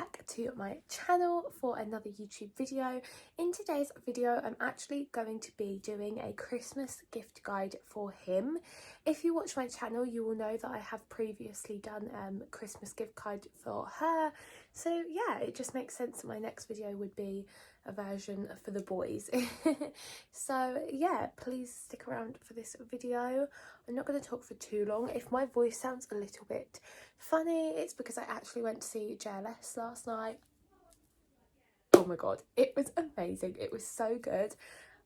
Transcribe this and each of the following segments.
back to my channel for another YouTube video. In today's video I'm actually going to be doing a Christmas gift guide for him. If you watch my channel you will know that I have previously done Christmas gift guide for her, so yeah, it just makes sense that my next video would be a version for the boys. So yeah, please stick around for this video. I'm not going to talk for too long. If my voice sounds a little bit funny, it's because I actually went to see JLS last night. Oh my god, it was amazing. It was so good.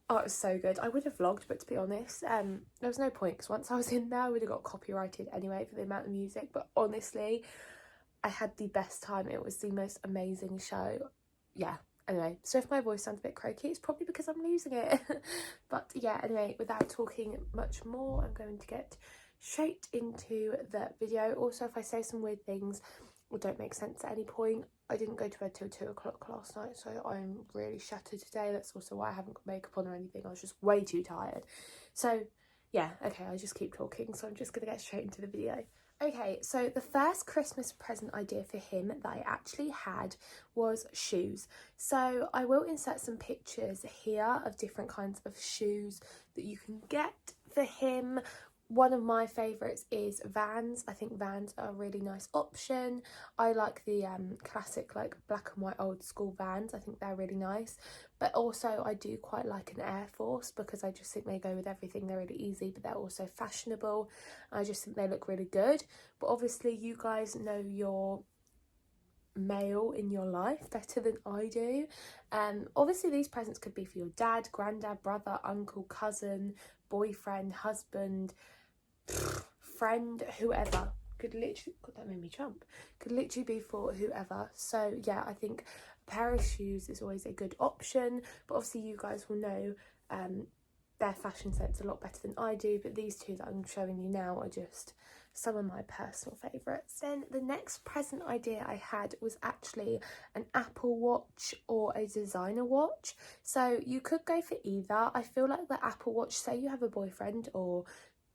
Oh, it was so good. I would have vlogged, but to be honest, there was no point because once I was in there I would have got copyrighted anyway for the amount of music. But honestly, I had the best time. It was the most amazing show. Yeah. Anyway, so if my voice sounds a bit croaky, it's probably because I'm losing it. But yeah, anyway, without talking much more, I'm going to get straight into the video. Also, if I say some weird things or don't make sense at any point, I didn't go to bed till 2 o'clock last night, so I'm really shattered today. That's also why I haven't got makeup on or anything. I was just way too tired. So yeah, okay, I just keep talking, so I'm just going to get straight into the video. Okay, so the first Christmas present idea for him that I actually had was shoes. So I will insert some pictures here of different kinds of shoes that you can get for him. One of my favourites is Vans. I think Vans are a really nice option. I like the classic like black and white old school Vans. I think they're really nice. But also I do quite like an Air Force because I just think they go with everything. They're really easy, but they're also fashionable. I just think they look really good. But obviously you guys know your male in your life better than I do. Obviously these presents could be for your dad, granddad, brother, uncle, cousin, boyfriend, husband, friend, whoever. Could literally, God, that made me jump. Could literally be for whoever. So yeah, I think a pair of shoes is always a good option. But obviously you guys will know their fashion sense a lot better than I do. But these two that I'm showing you now are just some of my personal favourites. Then the next present idea I had was actually an Apple Watch or a designer watch. So you could go for either. I feel like the Apple Watch, say you have a boyfriend or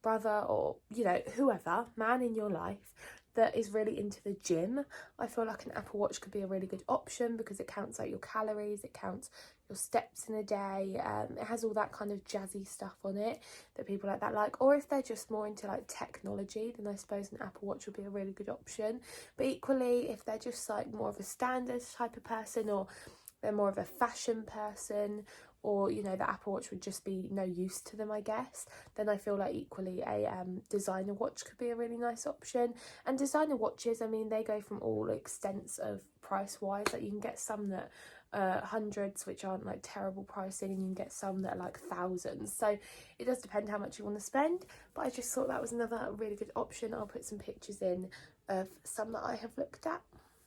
brother or, you know, whoever, man in your life that is really into the gym, I feel like an Apple Watch could be a really good option because it counts out your calories, it counts your steps in a day, it has all that kind of jazzy stuff on it that people like that like. Or if they're just more into like technology, then I suppose an Apple Watch would be a really good option. But equally, if they're just like more of a standard type of person, or they're more of a fashion person, or, you know, the Apple Watch would just be no use to them, I guess, then I feel like equally a designer watch could be a really nice option. And designer watches, I mean, they go from all extents of price-wise. Like you can get some that hundreds, which aren't like terrible pricing, and you can get some that are like thousands. So it does depend how much you want to spend, but I just thought that was another really good option. I'll put some pictures in of some that I have looked at.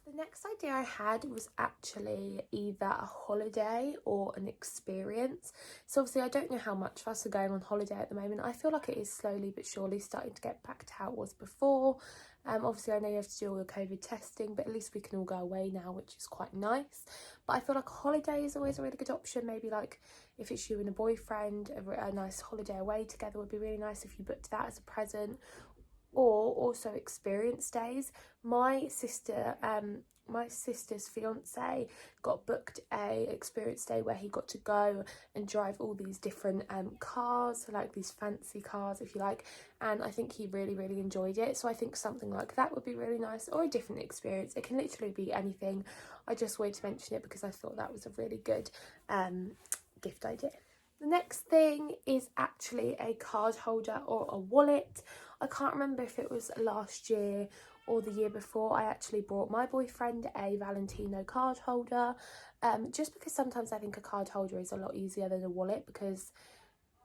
The next idea I had was actually either a holiday or an experience. So obviously I don't know how much of us are going on holiday at the moment. I feel like it is slowly but surely starting to get back to how it was before. Obviously I know you have to do all the COVID testing, but at least we can all go away now, which is quite nice. But I feel like a holiday is always a really good option. Maybe like if it's you and a boyfriend, a nice holiday away together would be really nice if you booked that as a present. Or also experience days. My sister's fiance got booked a experience day where he got to go and drive all these different cars, like these fancy cars if you like, and I think he really enjoyed it. So I think something like that would be really nice, or a different experience. It can literally be anything. I just wanted to mention it because I thought that was a really good gift idea. The next thing is actually a card holder or a wallet. I can't remember if it was last year or the year before. I actually bought my boyfriend a Valentino card holder, just because sometimes I think a card holder is a lot easier than a wallet, because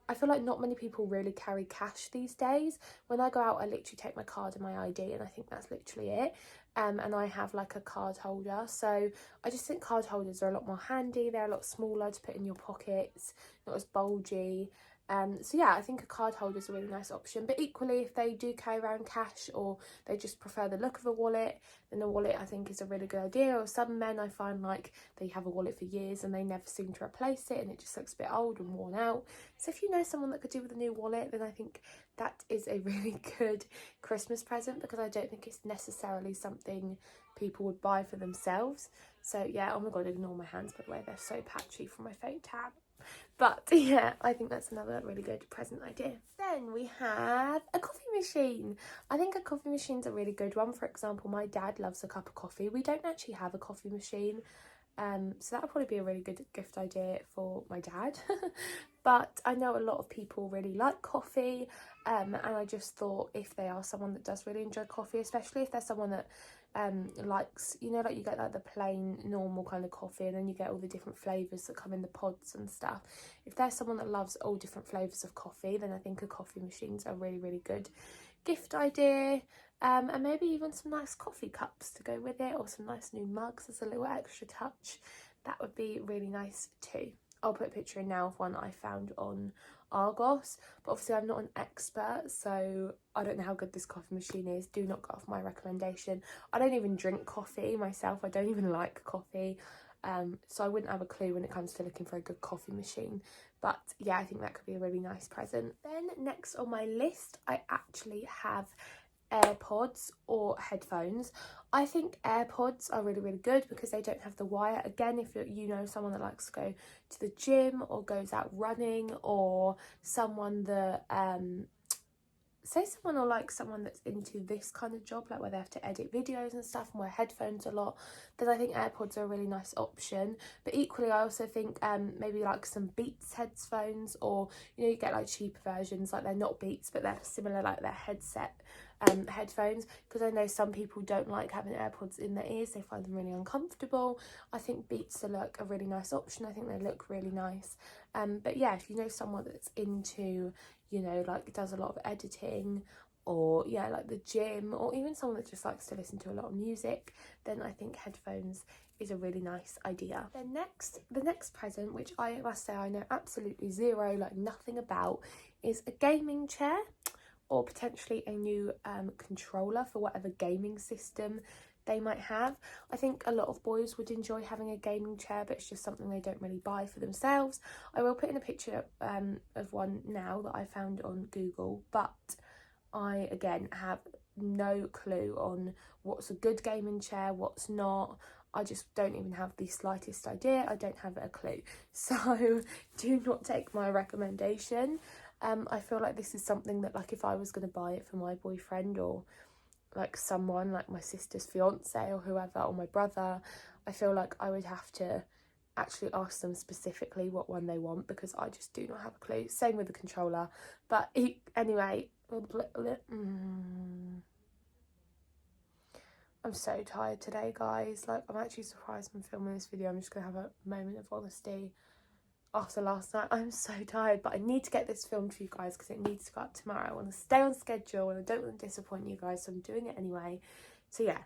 I feel like not many people really carry cash these days. When I go out, I literally take my card and my ID, and I think that's literally it. And I have like a card holder, so I just think card holders are a lot more handy. They're a lot smaller to put in your pockets, not as bulgy. So yeah, I think a card holder is a really nice option, but equally if they do carry around cash or they just prefer the look of a wallet, then a wallet I think is a really good idea. Or some men I find like they have a wallet for years and they never seem to replace it and it just looks a bit old and worn out. So if you know someone that could do with a new wallet, then I think that is a really good Christmas present, because I don't think it's necessarily something people would buy for themselves. So yeah, oh my god, ignore my hands by the way, they're so patchy from my fake tan. But yeah, I think that's another really good present idea. Then we have a coffee machine. I think a coffee machine's a really good one. For example, my dad loves a cup of coffee. We don't actually have a coffee machine, so that would probably be a really good gift idea for my dad. But I know a lot of people really like coffee, and I just thought if they are someone that does really enjoy coffee, especially if they're someone that likes, you know, like you get like the plain normal kind of coffee and then you get all the different flavours that come in the pods and stuff. If there's someone that loves all different flavours of coffee, then I think a coffee machine's a really, really good gift idea. And maybe even some nice coffee cups to go with it, or some nice new mugs as a little extra touch. That would be really nice too. I'll put a picture in now of one I found on Argos, but obviously I'm not an expert, so I don't know how good this coffee machine is. Do not go off my recommendation. I don't even drink coffee myself. I don't even like coffee, so I wouldn't have a clue when it comes to looking for a good coffee machine. But yeah, I think that could be a really nice present. Then next on my list, I actually have AirPods or headphones. I think AirPods are really, really good because they don't have the wire. Again, if you know someone that likes to go to the gym or goes out running, or someone that say someone that's into this kind of job, like where they have to edit videos and stuff and wear headphones a lot, then I think AirPods are a really nice option. But equally I also think maybe like some Beats headphones, or you know, you get like cheaper versions, like they're not Beats but they're similar, like their headset headphones, because I know some people don't like having AirPods in their ears, they find them really uncomfortable. I think Beats are like a really nice option. I think they look really nice. But yeah, if you know someone that's into, you know, like does a lot of editing, or yeah, like the gym, or even someone that just likes to listen to a lot of music, then I think headphones is a really nice idea. Then the next present, which I must say I know absolutely zero, like nothing about, is a gaming chair, or potentially a new controller for whatever gaming system they might have. I think a lot of boys would enjoy having a gaming chair, but it's just something they don't really buy for themselves. I will put in a picture of one now that I found on Google, but I again have no clue on what's a good gaming chair, what's not. I just don't even have the slightest idea. I don't have a clue. So do not take my recommendation. I feel like this is something that, like, if I was going to buy it for my boyfriend, or like someone like my sister's fiance or whoever, or my brother, I feel like I would have to actually ask them specifically what one they want, because I just do not have a clue. Same with the controller. But anyway, I'm so tired today, guys. Like, I'm actually surprised I'm filming this video. I'm just gonna have a moment of honesty after last night. I'm so tired, but I need to get this filmed for you guys because it needs to go up tomorrow. I want to stay on schedule and I don't want to disappoint you guys, so I'm doing it anyway. So yeah,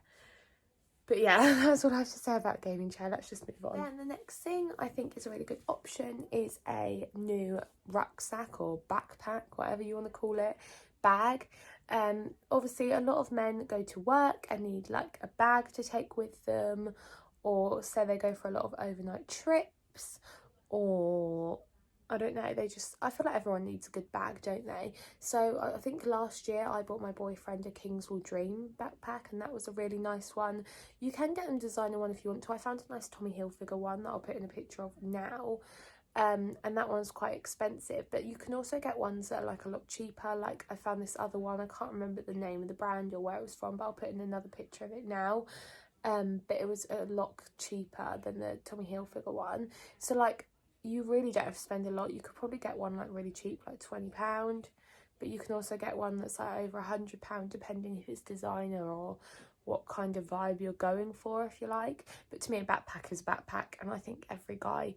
but yeah, that's what I have to say about gaming chair. Let's just move on. Then the next thing I think is a really good option is a new rucksack or backpack, whatever you want to call it, bag. Obviously a lot of men go to work and need like a bag to take with them, or say they go for a lot of overnight trips, or I don't know, I feel like everyone needs a good bag, don't they? So I think last year I bought my boyfriend a Kingswool Dream backpack, and that was a really nice one. You can get them designer one if you want to. I found a nice Tommy Hilfiger one that I'll put in a picture of now, and that one's quite expensive, but you can also get ones that are like a lot cheaper. Like I found this other one, I can't remember the name of the brand or where it was from, but I'll put in another picture of it now. But it was a lot cheaper than the Tommy Hilfiger one. So like, you really don't have to spend a lot. You could probably get one like really cheap, like £20, but you can also get one that's like over £100, depending if it's designer or what kind of vibe you're going for, if you like. But to me, a backpack is a backpack, and I think every guy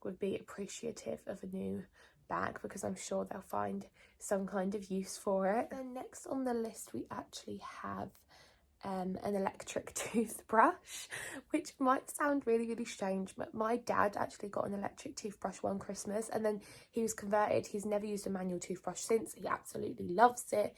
would be appreciative of a new bag, because I'm sure they'll find some kind of use for it. Then next on the list we actually have an electric toothbrush, which might sound really strange, but my dad actually got an electric toothbrush one Christmas, and then he was converted. He's never used a manual toothbrush since. He absolutely loves it.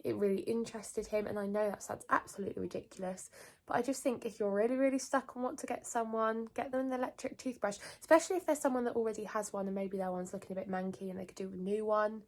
It really interested him, and I know that sounds absolutely ridiculous, but I just think if you're really stuck on what to get someone, get them an electric toothbrush, especially if there's someone that already has one and maybe their one's looking a bit manky and they could do a new one.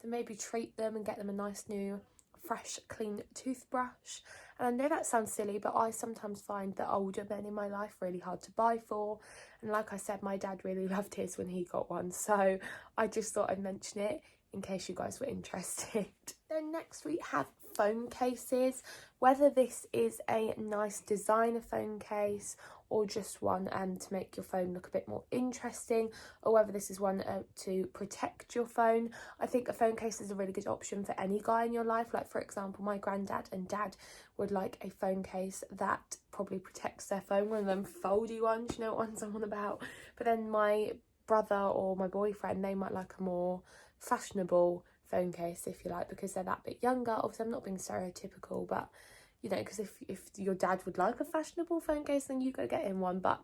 Then maybe treat them and get them a nice new fresh clean toothbrush. And I know that sounds silly, but I sometimes find the older men in my life really hard to buy for, and like I said, my dad really loved his when he got one, so I just thought I'd mention it in case you guys were interested. Then next we have phone cases, whether this is a nice designer phone case or just one to make your phone look a bit more interesting, or whether this is one to protect your phone. I think a phone case is a really good option for any guy in your life. Like, for example, my granddad and dad would like a phone case that probably protects their phone, one of them foldy ones, you know what ones I'm on about. But then my brother or my boyfriend, they might like a more fashionable phone case, if you like, because they're that bit younger. Obviously I'm not being stereotypical, but you know, because if your dad would like a fashionable phone case, then you go get him one, but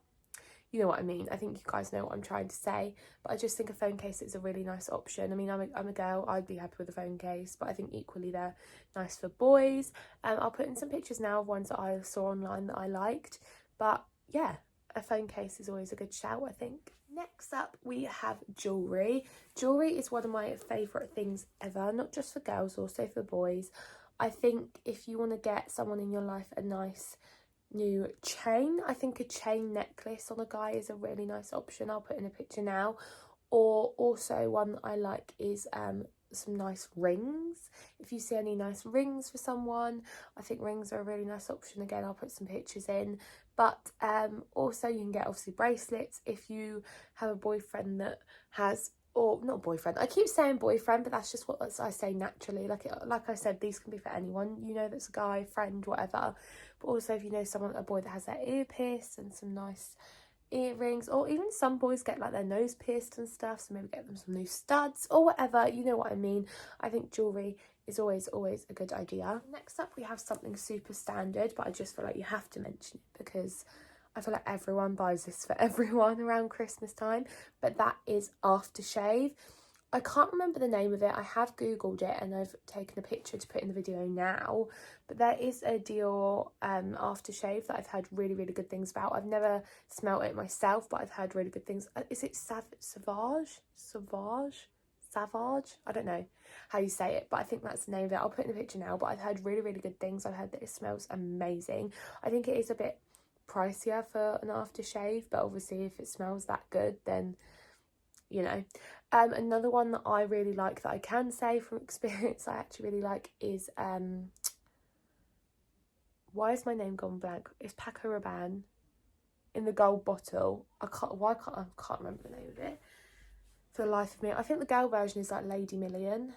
you know what I mean. I think you guys know what I'm trying to say, but I just think a phone case is a really nice option. I mean, I'm a girl, I'd be happy with a phone case, but I think equally they're nice for boys. I'll put in some pictures now of ones that I saw online that I liked, but yeah, a phone case is always a good shout, I think. Next up, we have jewellery. Jewellery is one of my favourite things ever, not just for girls, also for boys. I think if you want to get someone in your life a nice new chain, I think a chain necklace on a guy is a really nice option. I'll put in a picture now. Or also one that I like is some nice rings. If you see any nice rings for someone, I think rings are a really nice option. Again, I'll put some pictures in. But also you can get obviously bracelets if you have a boyfriend that has, or not boyfriend, I keep saying boyfriend, but that's just what I say naturally. Like I said, these can be for anyone, you know, that's a guy, friend, whatever. But also if you know someone, a boy that has their ear pierced and some nice earrings, or even some boys get like their nose pierced and stuff, so maybe get them some new studs or whatever, you know what I mean. I think jewellery is always a good idea. Next up we have something super standard, but I just feel like you have to mention it because I feel like everyone buys this for everyone around Christmas time, but that is aftershave. I can't remember the name of it. I have googled it and I've taken a picture to put in the video now, but there is a Dior aftershave that I've heard really good things about. I've never smelt it myself, but I've heard really good things. Is it Savage? I don't know how you say it, but I think that's the name of it. I'll put in a picture now, but I've heard really good things. I've heard that it smells amazing. I think it is a bit pricier for an aftershave, but obviously if it smells that good, then you know. Another one that I really like, that I can say from experience I actually really like, is why is my name gone blank? It's Paco Rabanne in the gold bottle. I can't remember the name of it for the life of me. I think the girl version is like Lady Million.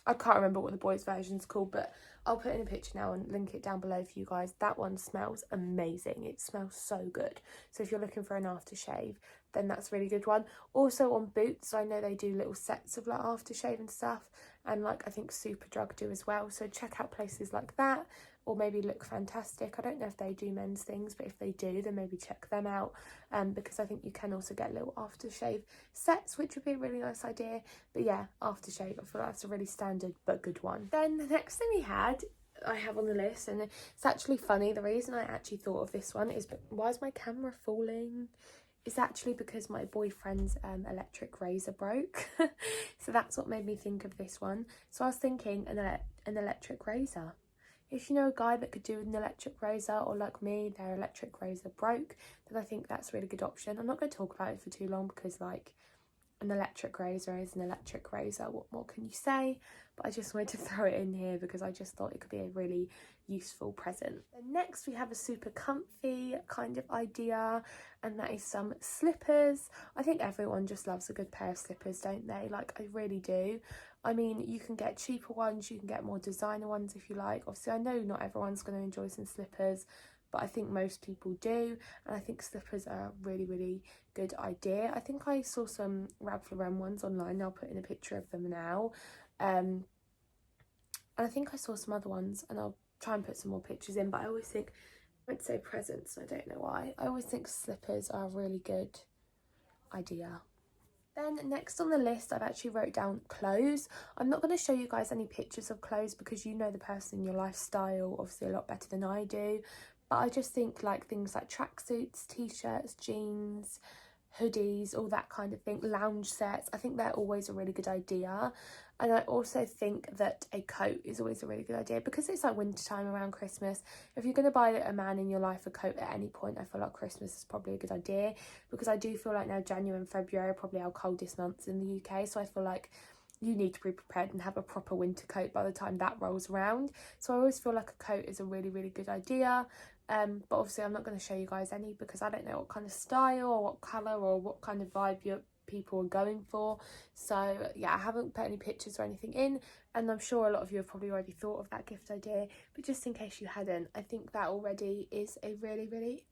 I can't remember what the boys version's called, but I'll put in a picture now and link it down below for you guys. That one smells amazing. It smells so good. So if you're looking for an aftershave, then that's a really good one. Also on Boots, I know they do little sets of like aftershave and stuff, and like I think Superdrug do as well. So check out places like that, or maybe Look Fantastic. I don't know if they do men's things, but if they do, then maybe check them out, because I think you can also get little aftershave sets, which would be a really nice idea. But yeah, aftershave, I feel like that's a really standard but good one. Then the next thing I have on the list, and it's actually funny, the reason I actually thought of this one is, why is my camera falling? It's actually because my boyfriend's electric razor broke. So that's what made me think of this one. So I was thinking an electric razor. If you know a guy that could do an electric razor, or like me, their electric razor broke, then I think that's a really good option. I'm not going to talk about it for too long because like an electric razor is an electric razor. What more can you say? But I just wanted to throw it in here because I just thought it could be a really useful present. And next we have a super comfy kind of idea, and that is some slippers. I think everyone just loves a good pair of slippers, don't they? Like, I really do. I mean, you can get cheaper ones, you can get more designer ones if you like. Obviously, I know not everyone's going to enjoy some slippers, but I think most people do, and I think slippers are a really good idea. I think I saw some Ralph Lauren ones online. I'll put in a picture of them now. And I think I saw some other ones, and I'll try and put some more pictures in, but I always think, I would say presents, I don't know why. I always think slippers are a really good idea. Then next on the list, I've actually wrote down clothes. I'm not going to show you guys any pictures of clothes because you know the person in your lifestyle obviously a lot better than I do. But I just think like things like tracksuits, t-shirts, jeans, hoodies, all that kind of thing, lounge sets, I think they're always a really good idea. And I also think that a coat is always a really good idea because it's like winter time around Christmas. If you're going to buy a man in your life a coat at any point, I feel like Christmas is probably a good idea, because I do feel like now January and February are probably our coldest months in the UK, so I feel like you need to be prepared and have a proper winter coat by the time that rolls around. So I always feel like a coat is a really, really good idea. But obviously I'm not going to show you guys any because I don't know what kind of style or what colour or what kind of vibe your people are going for. So yeah, I haven't put any pictures or anything in, and I'm sure a lot of you have probably already thought of that gift idea, but just in case you hadn't, I think that already is a really, really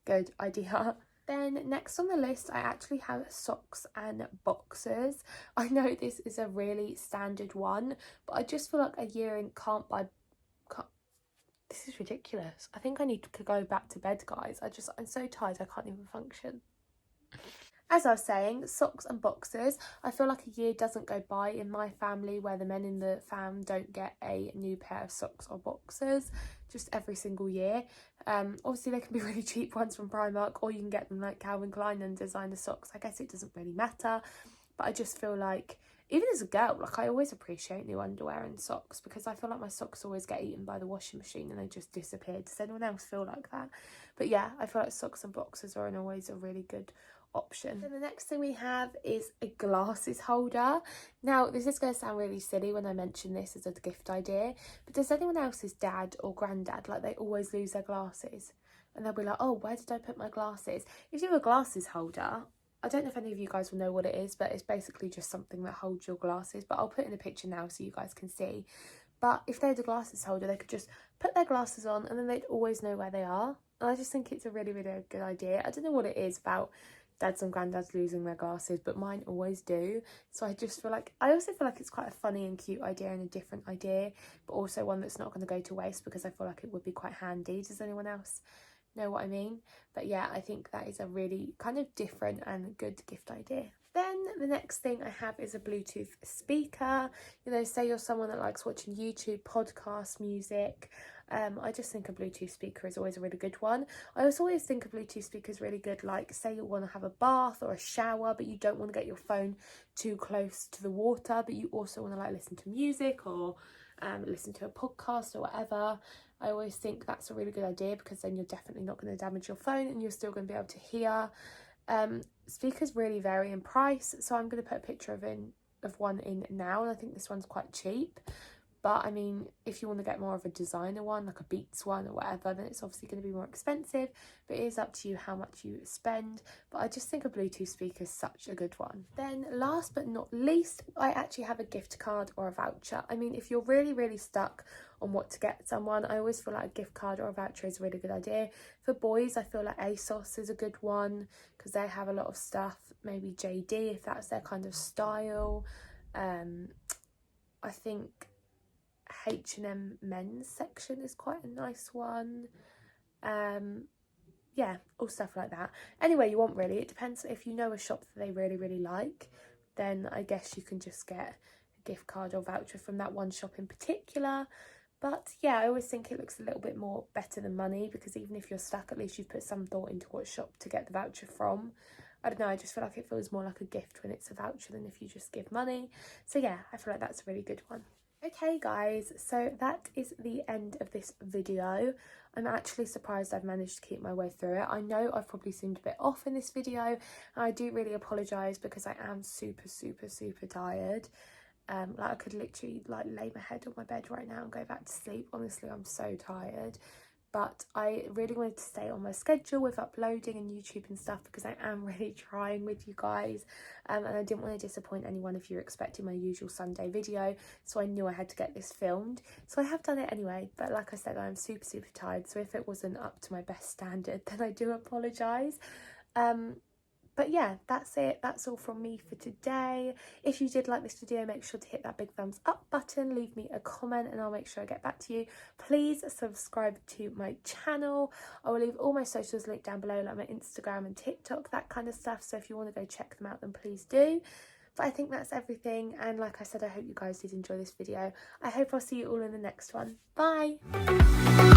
good idea. Then next on the list, I actually have socks and boxers. I know this is a really standard one, but I just feel like a year in can't buy... This is ridiculous. I think I need to go back to bed, guys. I'm so tired I can't even function. As I was saying, socks and boxers. I feel like a year doesn't go by in my family where the men in the fam don't get a new pair of socks or boxers just every single year. Obviously they can be really cheap ones from Primark, or you can get them like Calvin Klein and designer socks. I guess it doesn't really matter, but I just feel like even as a girl, like I always appreciate new underwear and socks because I feel like my socks always get eaten by the washing machine and they just disappear. Does anyone else feel like that? But yeah, I feel like socks and boxers are always a really good option. Then the next thing we have is a glasses holder. Now this is going to sound really silly when I mention this as a gift idea, but does anyone else's dad or granddad, like they always lose their glasses and they'll be like, oh, where did I put my glasses? If you have a glasses holder, I don't know if any of you guys will know what it is, but it's basically just something that holds your glasses, but I'll put in a picture now so you guys can see. But if they had a glasses holder, they could just put their glasses on and then they'd always know where they are. And I just think it's a really, really good idea. I don't know what it is about dads and granddads losing their glasses, but mine always do. So I just feel like, I also feel like it's quite a funny and cute idea and a different idea, but also one that's not going to go to waste because I feel like it would be quite handy. Does anyone else know what I mean? But yeah, I think that is a really kind of different and good gift idea. Then the next thing I have is a Bluetooth speaker. You know, say you're someone that likes watching YouTube, podcasts, music. I just think a Bluetooth speaker is always a really good one. I also always think a Bluetooth speaker is really good, like say you want to have a bath or a shower, but you don't want to get your phone too close to the water, but you also want to like listen to music or listen to a podcast or whatever. I always think that's a really good idea because then you're definitely not going to damage your phone and you're still going to be able to hear. Speakers really vary in price, so I'm going to put a picture of one in now, and I think this one's quite cheap. But I mean, if you want to get more of a designer one, like a Beats one or whatever, then it's obviously going to be more expensive, but it is up to you how much you spend. But I just think a Bluetooth speaker is such a good one. Then last but not least, I actually have a gift card or a voucher. I mean, if you're really, really stuck on what to get someone, I always feel like a gift card or a voucher is a really good idea. For boys, I feel like ASOS is a good one because they have a lot of stuff. Maybe JD, if that's their kind of style. I think H&M men's section is quite a nice one. Yeah, all stuff like that. Anyway, you want really, it depends. If you know a shop that they really, really like, then I guess you can just get a gift card or voucher from that one shop in particular. But yeah, I always think it looks a little bit more better than money, because even if you're stuck, at least you've put some thought into what shop to get the voucher from. I don't know, I just feel like it feels more like a gift when it's a voucher than if you just give money. So yeah, I feel like that's a really good one. Okay guys, so that is the end of this video. I'm actually surprised I've managed to keep my way through it. I know I've probably seemed a bit off in this video, and I do really apologise because I am super tired. Like I could literally like lay my head on my bed right now and go back to sleep. Honestly, I'm so tired. But I really wanted to stay on my schedule with uploading and YouTube and stuff because I am really trying with you guys, and I didn't want to disappoint anyone if you're expecting my usual Sunday video, so I knew I had to get this filmed. So I have done it anyway, but like I said, I'm super tired, so if it wasn't up to my best standard then I do apologise. But yeah, that's it. That's all from me for today. If you did like this video, make sure to hit that big thumbs up button, leave me a comment, and I'll make sure I get back to you. Please subscribe to my channel. I will leave all my socials linked down below, like my Instagram and TikTok, that kind of stuff. So if you want to go check them out, then please do. But I think that's everything. And like I said, I hope you guys did enjoy this video. I hope I'll see you all in the next one. Bye.